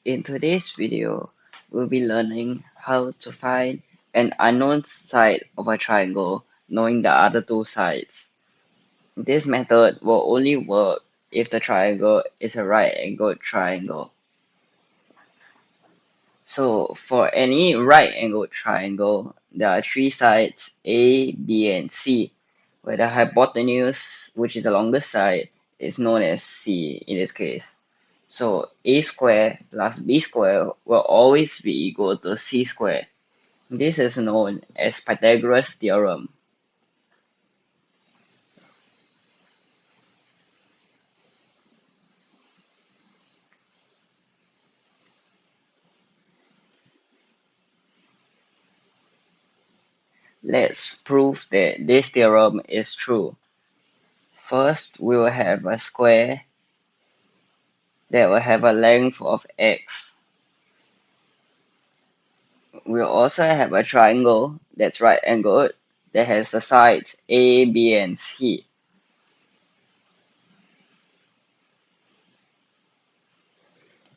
In today's video, we'll be learning how to find an unknown side of a triangle knowing the other two sides. This method will only work if the triangle is a right-angled triangle. So for any right-angled triangle, there are three sides A, B, and C, where the hypotenuse, which is the longest side, is known as C in this case. So a square plus b square will always be equal to c square. This is known as Pythagoras theorem. Let's prove that this theorem is true. First, we will have a square that will have a length of x. We'll also have a triangle that's right angled that has the sides A, B, and C.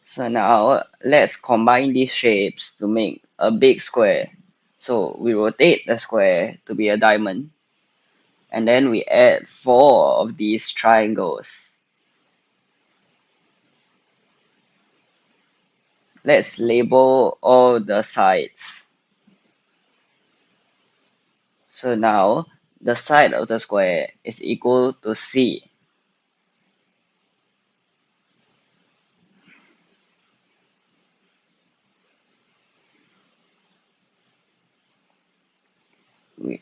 So now let's combine these shapes to make a big square. So we rotate the square to be a diamond, and then we add four of these triangles. Let's label all the sides. So now the side of the square is equal to C.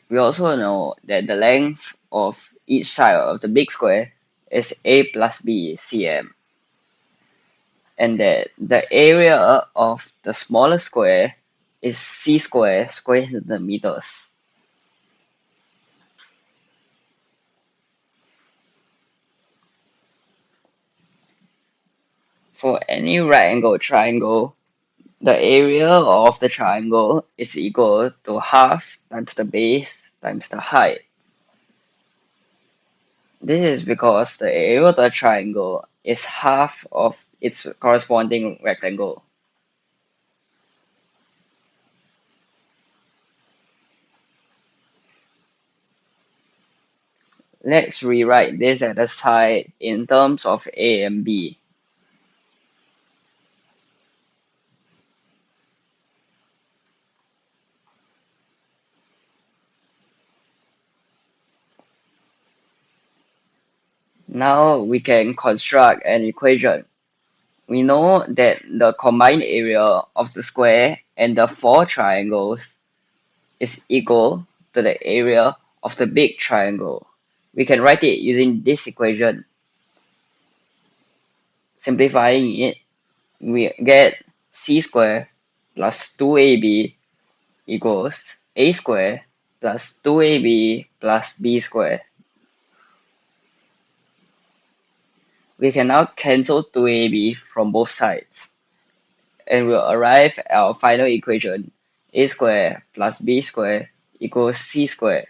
We also know that the length of each side of the big square is A plus B cm, and that the area of the smaller square is C square centimeters. For any right angle triangle, the area of the triangle is equal to half times the base times the height. This is because the area of the triangle is half of its corresponding rectangle. Let's rewrite this at the side in terms of A and B. Now we can construct an equation. We know that the combined area of the square and the four triangles is equal to the area of the big triangle. We can write it using this equation. Simplifying it, we get c squared plus 2ab equals a squared plus 2ab plus b squared. We can now cancel 2ab from both sides, and we'll arrive at our final equation, a squared plus b squared equals c squared,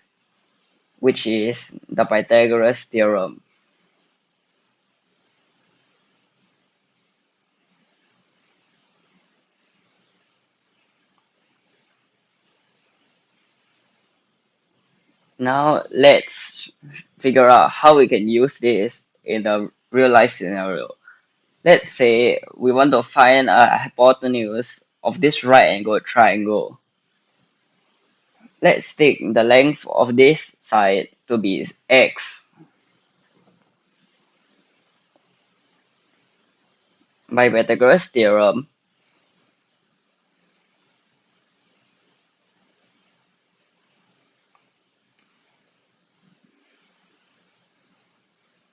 which is the Pythagoras theorem. Now let's figure out how we can use this in a real life scenario. Let's say we want to find a hypotenuse of this right angled triangle. Let's take the length of this side to be x. By Pythagoras theorem,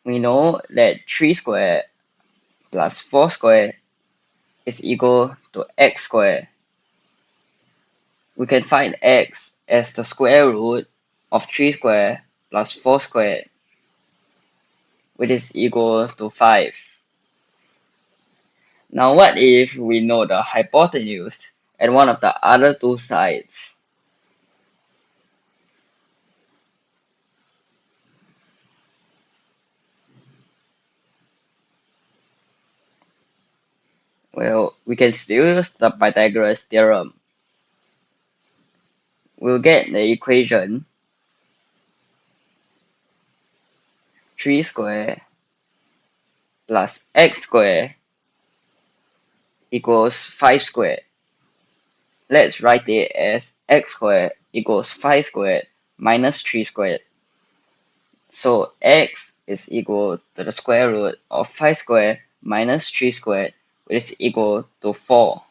we know that 3 squared plus 4 squared is equal to x squared. We can find x as the square root of 3 squared plus 4 squared, which is equal to 5. Now what if we know the hypotenuse and one of the other two sides? Well, we can still use the Pythagoras theorem. We'll get the equation 3 squared plus x squared equals 5 squared. Let's write it as x squared equals 5 squared minus 3 squared. So x is equal to the square root of 5 squared minus 3 squared, which is equal to 4.